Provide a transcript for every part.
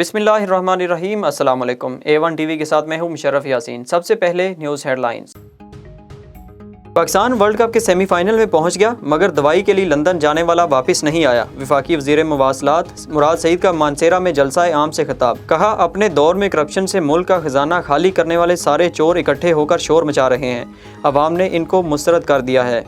बिस्मिल्लाहिर्रहमानिर्रहीम। अस्सलाम वालेकुम। A1 टीवी के साथ मैं हूं मुशर्रफ यासीन। सबसे पहले news headlines. Pakistan world cup के सेमीफाइनल में पहुंच गया, मगर दवाई के लिए लंदन जाने वाला वापस नहीं आया। वफाकी वज़ीर मवासलात मुराद सईद का मानसेरा में जलसा आम से खिताब। कहा, अपने दौर में करप्शन से मुल्क का खजाना खाली करने वाले सारे चोर इकट्ठे होकर शोर मचा रहे हैं। अवाम ने इनको मुस्तरद कर दिया है।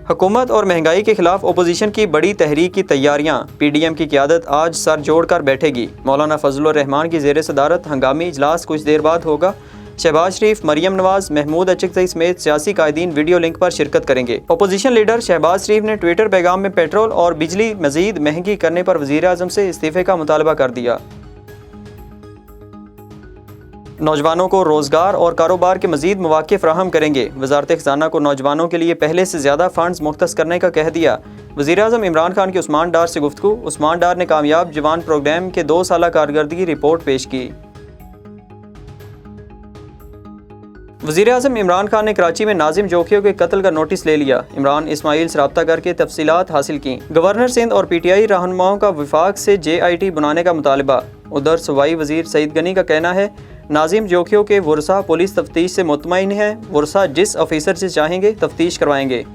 हुकूमत और महंगाई के खिलाफ अपोजिशन की बड़ी तहरीक की तैयारियां। PDM की क़यादत आज सर जोड़ कर बैठेगी। मौलाना फजलुर रहमान की ज़ेर सदारत हंगामी इजलास कुछ देर बाद होगा। शहबाज शरीफ, मरियम नवाज, महमूद अचकज़ई समेत सियासी कायदीन वीडियो लिंक पर शिरकत करेंगे। अपोजिशन लीडर शहबाज शरीफ ने ट्विटर पैगाम में पेट्रोल और बिजली मज़ीद महंगी करने पर वज़ीर आज़म से इस्तीफ़े का मुतालबा कर दिया। नौजवानों को रोज़गार और कारोबार के मज़ीद मौक़े फ़राहम करेंगे। वज़ारत ख़ज़ाना को नौजवानों के लिए पहले से ज़्यादा फ़ंड्स मुख्तस करने का कह दिया। वज़ीर आज़म इमरान खान की उस्मान डार से गुफ्तगू। उस्मान डार ने कामयाब जवान प्रोग्राम के 2 साला कारकर्दगी रिपोर्ट पेश की। वज़ीर आज़म इमरान खान ने कराची में नाजिम जोखियों के कत्ल का नोटिस ले लिया। इमरान इस्माइल से रब्ता करके तफसीलात हासिल की। गवर्नर सिंध और PTI रहनुमाओं का वफाक से JIT बनाने का मुतालबा। उधर सूबाई वज़ीर सईद गनी का कहना है, नाजिम जोखियों के वर्सा पुलिस तफ्तीश से मुतमईन है। वर्सा जिस ऑफिसर से चाहेंगे तफ्तीश करवाएंगे।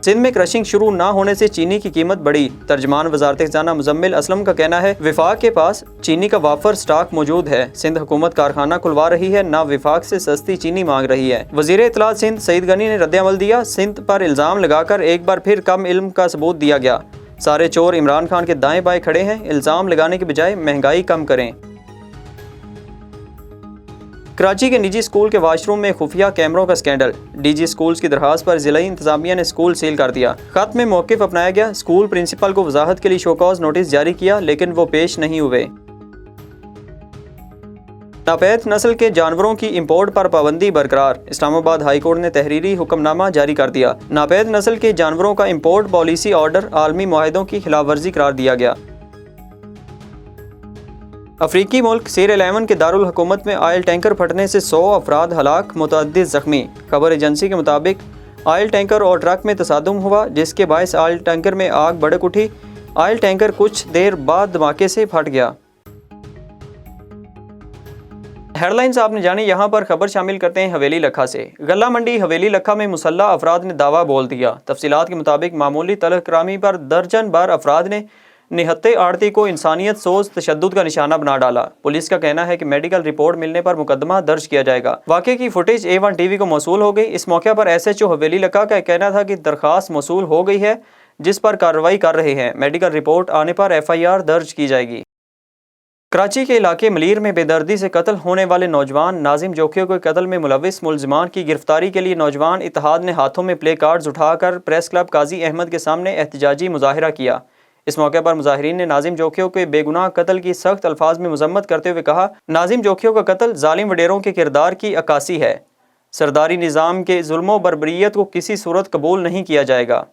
सिंध में क्रशिंग शुरू ना होने से चीनी की कीमत बढ़ी। तर्जमान वज़ारत ख़ज़ाना मुज़म्मिल असलम का कहना है, वफाक के पास चीनी का वाफर स्टॉक मौजूद है। सिंध हुकूमत कारखाना खुलवा रही है, ना वफाक से सस्ती चीनी मांग रही है। वज़ीर इत्तलात सिंध सईद गनी ने रद्द-ए-अमल दिया। सिंध पर इल्ज़ाम लगाकर एक बार फिर कम इल्म का सबूत दिया गया। सारे चोर इमरान खान के दाएं बाएं खड़े हैं। इल्ज़ाम लगाने के बजाय महंगाई कम करें। कराची के निजी स्कूल के वाशरूम में खुफिया कैमरों का स्कैंडल। DG स्कूल्स की दरखास्त पर ज़िला इंतज़ामिया ने स्कूल सील कर दिया। खत में मौक़िफ़ अपनाया गया। स्कूल प्रिंसिपल को वजाहत के लिए शोकॉज नोटिस जारी किया, लेकिन वो पेश नहीं हुए। नापैद नस्ल के जानवरों की इंपोर्ट पर पाबंदी बरकरार। इस्लामाबाद हाई कोर्ट ने तहरीरी हुक्मनामा जारी कर दिया। नापैद नस्ल के जानवरों का इंपोर्ट पॉलिसी ऑर्डर आलमी मुआहदों की खिलाफ वर्जी करार दिया गया। अफ्रीकी मुल्क सीर-ए-लेवन के दारुल हुकूमत में आयल टैंकर फटने से 100 अफराद हलाक, मुतअद्दिद ज़ख्मी। खबर एजेंसी के मुताबिक आयल टैंकर और ट्रक में तसादुम हुआ, जिसके बायस आयल टैंकर में आग भड़क उठी। आयल टैंकर कुछ देर बाद धमाके से फट गया। हेडलाइंस आपने जानी। यहाँ पर खबर शामिल करते हैं हवेली लखा से। गल्ला मंडी हवेली लखा में मुसल्लह अफराद ने दावा बोल दिया। तफसीलात के मुताबिक मामूली तलख करामी पर दर्जन बार अफराद ने निहत्ते आड़ती को इंसानियत सोच तशद्दुद का निशाना बना डाला। पुलिस का कहना है कि मेडिकल रिपोर्ट मिलने पर मुकदमा दर्ज किया जाएगा। वाक़े की फुटेज A1 टीवी को मौसूल हो गई। इस मौके पर SHO हवेली लखा का कहना था कि दरखास्त मौसूल हो गई है, जिस पर कार्रवाई कर रहे हैं। मेडिकल रिपोर्ट आने पर FIR दर्ज की जाएगी। कराची के इलाके मलीर में बेदर्दी से कत्ल होने वाले नौजवान नाजिम जोखियों के कत्ल में मुलविस मुलजिमान की गिरफ्तारी के लिए नौजवान इत्तेहाद ने हाथों में प्ले कार्ड्स उठाकर प्रेस क्लब काजी अहमद के सामने एहतजाजी मुजाहिरा किया। इस मौके पर मुजाहिरीन ने नाजिम जोखियों के बेगुनाह कत्ल की सख्त अल्फाज में मजम्मत करते हुए कहा, नाजिम जोखियों का कत्ल जालिम वडेरों के किरदार की अक्कासी है। सरदारी निज़ाम के जुल्म बर्बरियत को किसी सूरत कबूल नहीं किया जाएगा।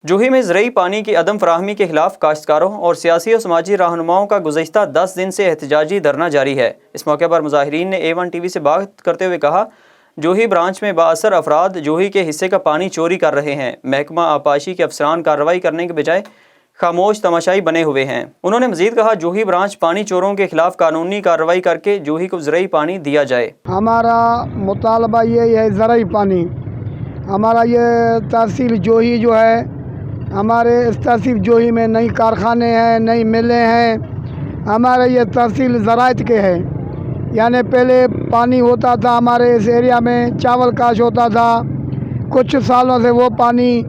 जूही में ज़रई पानी की अदम फराहमी के खिलाफ काश्तकारों और सियासी और समाजी रहनुमाओं का गुज़श्ता 10 दिन से एहतजाजी धरना जारी है। इस मौके पर मुजाहिरीन ने A1 टीवी से बात करते हुए कहा, जूही ब्रांच में बाअसर अफराद जूही के हिस्से का पानी चोरी कर रहे हैं। महकमा आपाशी के अफसरान कार्रवाई करने के बजाय खामोश तमाशाई बने हुए हैं। उन्होंने मजीद कहा, जूही ब्रांच पानी चोरों के खिलाफ कानूनी कार्रवाई करके जूही को ज़रई पानी दिया जाए। हमारा मुतालबा ये है ज़रई पानी। हमारा ये तहसील जोही जो है, हमारे इस तहसील जोही में नई कारखाने हैं, नई मिलें हैं। हमारे ये तहसील ज़राअत के हैं। यानी पहले पानी होता था हमारे इस एरिया में, चावल काश होता था। कुछ सालों से वो पानी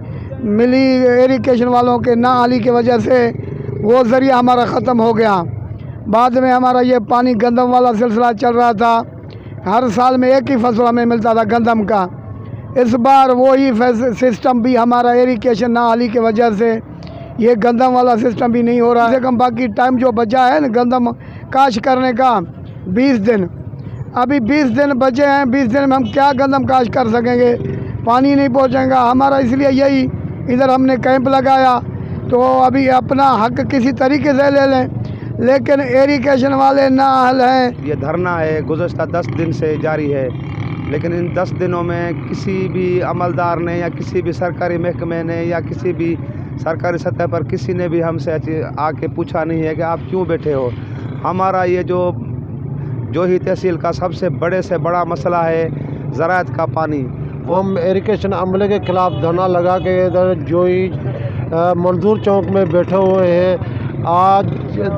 मिली इरिगेशन वालों के ना आली की वजह से वो ज़रिया हमारा ख़त्म हो गया। बाद में हमारा ये पानी गंदम वाला सिलसिला चल रहा था। हर साल में एक ही फसल हमें मिलता था गंदम का। इस बार वही सिस्टम भी हमारा इरिगेशन ना आली की वजह से ये गंदम वाला सिस्टम भी नहीं हो रहा है। कम बाकी टाइम जो बचा है ना गंदम काश करने का 20 दिन, अभी 20 दिन बचे हैं। 20 दिन में हम क्या गंदम काश कर सकेंगे, पानी नहीं पहुँचेगा हमारा। इसलिए यही इधर हमने कैंप लगाया, तो अभी अपना हक किसी तरीके से ले लें, लेकिन इरिगेशन वाले ना हल हैं। ये धरना है गुज़श्ता 10 दिन से जारी है, लेकिन इन 10 दिनों में किसी भी अमलदार ने या किसी भी सरकारी महकमे ने या किसी भी सरकारी सतह पर किसी ने भी हमसे आके पूछा नहीं है कि आप क्यों बैठे हो। हमारा ये जो ही तहसील का सबसे बड़े से बड़ा मसला है ज़राअत का पानी। हम इरिगेशन अमले के खिलाफ धरना लगा के इधर जोई मंजूर चौक में बैठे हुए हैं। आज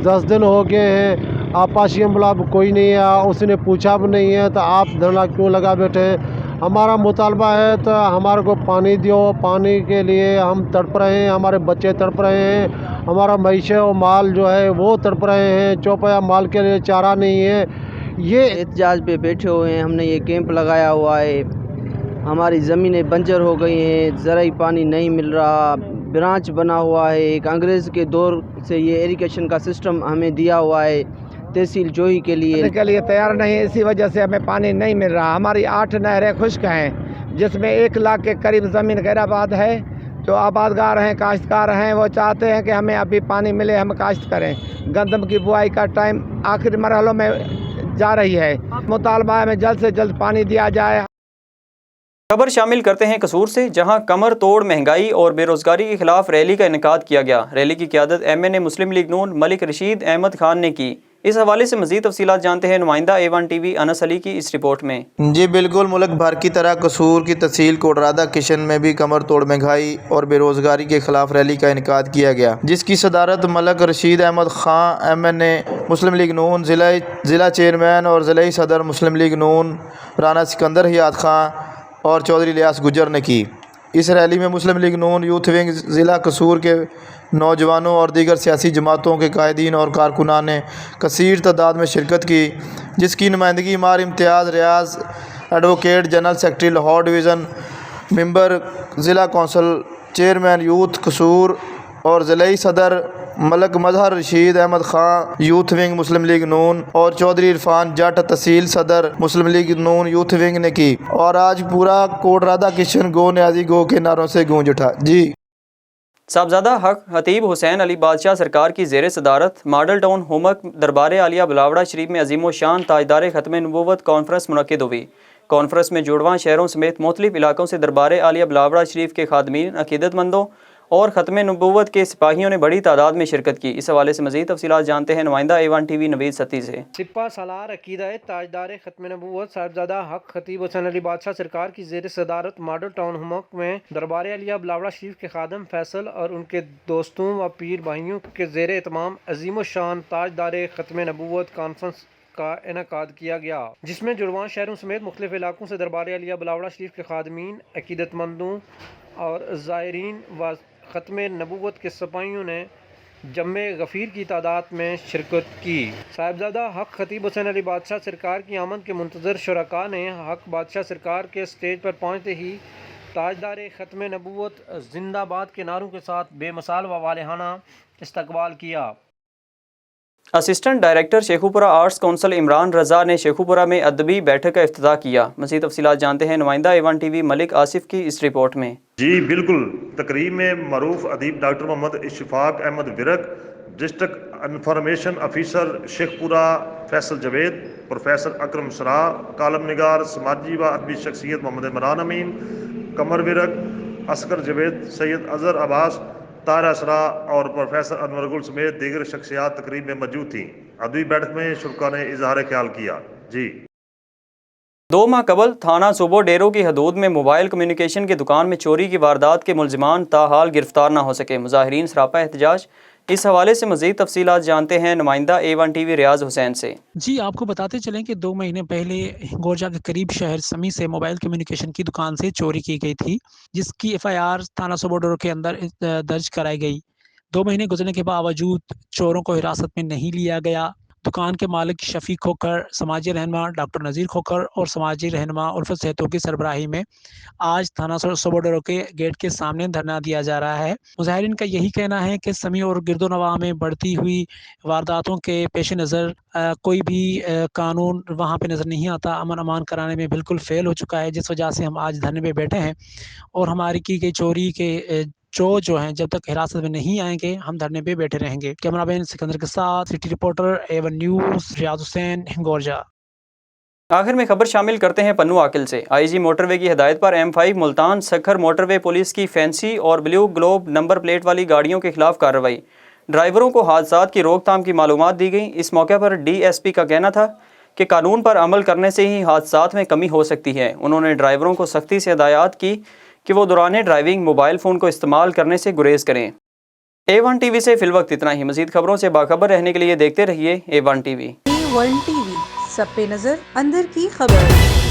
10 दिन हो गए हैं, आपाशी अमला कोई नहीं है, उसने पूछा भी नहीं है, तो आप धरना क्यों लगा बैठे हैं। हमारा मुतालबा है तो हमारे को पानी दियो, पानी के लिए हम तड़प रहे हैं, हमारे बच्चे तड़प रहे हैं, हमारा मईशत और माल जो है वो तड़प रहे हैं, चौपाया माल के लिए चारा नहीं है। ये एहतजाज पे बैठे हुए हैं, हमने ये कैंप लगाया हुआ है। हमारी ज़मीनें बंजर हो गई हैं, ज़राई पानी नहीं मिल रहा, ब्रांच बना हुआ है। एक अंग्रेज़ के दौर से ये इरिगेशन का सिस्टम हमें दिया हुआ है तहसील जोही के लिए तैयार नहीं, इसी वजह से हमें पानी नहीं मिल रहा। हमारी 8 नहरें खुश्क हैं, जिसमें 1 लाख के करीब ज़मीन गैराबाद है। जो आबादगार हैं, काश्तकार हैं, वो चाहते हैं कि हमें अभी पानी मिले, हम काश्त करें। गंदम की बुआई का टाइम आखिरी मरहलों में जा रही है। मुतालबा है हमें जल्द से जल्द पानी दिया जाए। खबर शामिल करते हैं कसूर से, जहां कमर तोड़ महंगाई और बेरोजगारी के खिलाफ रैली का इनेकाद किया गया। रैली की क़यादत MNA मुस्लिम लीग नून मलिक रशीद अहमद खान ने की। इस हवाले से मज़ीद तफसीलात जानते हैं नुमाइंदा A1 TV अनस अली की इस रिपोर्ट में। जी बिल्कुल, मुल्क भर की तरह कसूर की तहसील कोटरादा किशन में भी कमर तोड़ महंगाई और बेरोजगारी के खिलाफ रैली का इनेकाद किया गया, जिसकी सदारत मलिक रशीद अहमद खान MNA मुस्लिम लीग नून, ज़िला चेयरमैन और ज़िला सदर मुस्लिम लीग नून राना सिकंदर हयात खान और चौधरी इलियास गुजर ने की। इस रैली में मुस्लिम लीग नून यूथ विंग ज़िला कसूर के नौजवानों और दीगर सियासी जमातों के कायदीन और कारकुनान ने कसीर तादाद में शिरकत की, जिसकी नुमाइंदगी मार Imtiaz Riaz, advocate general secretary Lahore division, member ज़िला कौंसल, चेयरमैन यूथ कसूर और ज़िला सदर मलिक मजहर रशीद अहमद खान यूथ विंग मुस्लिम लीग नून और चौधरी इरफान जट तहसील सदर मुस्लिम लीग नून यूथ विंग ने की। और आज पूरा कोटरादा किशन गो न्याजी गो के नारों से गूंज उठा। जी साहबजादा हक खतीब हुसैन अली बादशाह सरकार की ज़ेर सदारत मॉडल टाउन हुमक दरबार आलिया बिलावड़ा शरीफ में अजीम शान ताजदार ख़त्म नबूवत कॉन्फ्रेंस मुनक़िद हुई। कॉन्फ्रेंस में जुड़वां शहरों समेत मुख्तलिफ इलाकों से दरबार आलिया बिलावड़ा शरीफ के खादमीन, अक़ीदतमंदों और ख़त्म नबूवत के सिपाहियों ने बड़ी तादाद में शिरकत की। इस हवाले से मज़ीद तफसीलात जानते हैं नुमाइंदा A1 TV नवीद सती से। सिपा सालार अकीदा ताजदार ख़त्म नबूवत साहिबजादा हक खतीब हुसैन अली बादशाह सरकार की ज़ेर सदारत मॉडल टाउन हुमक में दरबार अलिया बिलावड़ा शरीफ के खादम फैसल और उनके दोस्तों व पीर भाइयों के ज़ेर एहतमाम अजीम शान ताजदार ख़त्म नबूवत कॉन्फ्रेंस का इनेकाद किया गया, जिसमें जुड़वां शहरों समेत मुख्तलिफ इलाकों से दरबार अलिया बिलावड़ा शरीफ के खादमीन, अक़ीदतमंदों और ज़ायरीन व ख़त्म नबूवत के सिपाहियों ने जम्मे गफ़ीर की तादाद में शिरकत की। साहिबजादा हक खतीब हुसैन अली बादशाह सरकार की आमद के मुंतज़र शुरका ने हक बादशाह सरकार के स्टेज पर पहुँचते ही ताजदार ख़त्म नबूवत जिंदाबाद के नारों के साथ बेमिसाल व वालेहाना इस्तकबाल किया। Assistant director Sheikhupura arts council Imran Raza ने शेखुपुरा में अदबी बैठक का इफ्तिताह किया। मज़ीद तफसीलात जानते हैं नुमाइंदा A1 TV मलिक आसिफ की इस रिपोर्ट में। जी बिल्कुल, तकरीब में मरूफ अदीब doctor Muhammad Ishfaq Ahmad Virk, district information officer Sheikhupura Faisal Javed, professor Akram Sara, कालम निगार समाजी व अदबी शख्सियत मोहम्मद इमरान अमीन, कमर विरक, असगर जवेद, सैयद अजहर अब्बास, तारा असरा और प्रोफेसर अनवरगुल समेत दीगर शख्सियात तकरीब में मौजूद थीं। अदबी बैठक में शुरका ने इजहार ख्याल किया। जी 2 माह कबल थाना सूबो डेरो की हदूद में मोबाइल कम्युनिकेशन की दुकान में चोरी की वारदात के मुलजिमान ताहाल गिरफ्तार न हो सके, मुजाहिरीन सरापा एहतजाज। इस हवाले से मज़ीद तफसीलात जानते हैं नुमाइंदा A1 TV रियाज हुसैन से। जी आपको बताते चलें कि 2 महीने पहले गोरजा के करीब शहर समी से मोबाइल कम्युनिकेशन की दुकान से चोरी की गई थी, जिसकी FIR थाना सूबोडोर के अंदर दर्ज कराई गई। 2 महीने गुजरने के बावजूद चोरों को हिरासत में नहीं लिया गया। दुकान के मालिक शफीक खोखर, समाजी रहनुमा डॉक्टर नज़ीर खोखर और समाजी रहनुमा उल्फत सेहतों की सरबराही में आज थाना सूबोडोर के गेट के सामने धरना दिया जा रहा है। मुजाहिरीन का यही कहना है कि समी और गिरदोनवा में बढ़ती हुई वारदातों के पेश नज़र कोई भी कानून वहाँ पे नज़र नहीं आता, अमन अमान कराने में बिल्कुल फेल हो चुका है, जिस वजह से हम आज धरने पे बैठे हैं और हमारी की गई चोरी के जो हैं जब तक हिरासत में नहीं आएंगे हम धरने पे बैठे रहेंगे। कैमरामैन सिकंदर के साथ सिटी रिपोर्टर A1 न्यूज़ रियाज हुसैन, गोरजा। آخر میں خبر شامل کرتے ہیں پنو عاقل سے۔ IG موٹر وے کی ہدایت پر M5 ملتان سکھر موٹر وے پولیس کی فینسی اور بلیو گلوب نمبر پلیٹ والی گاڑیوں کے خلاف کارروائی۔ ڈرائیوروں کو حادثات کی روک تھام کی معلومات دی گئیں۔ اس موقع پر DSP کا کہنا تھا کہ قانون پر عمل کرنے سے ہی حادثات میں کمی ہو سکتی ہے۔ انہوں نے ڈرائیوروں کو سختی سے ہدایات کی کہ وہ دوران ڈرائیونگ موبائل فون کو استعمال کرنے سے گریز کریں۔ A1 TV سے فی الوقت اتنا ہی۔ مزید خبروں سے باخبر رہنے کے لیے دیکھتے رہیے A1 TV۔ A1 TV، سب پہ نظر، اندر کی خبر۔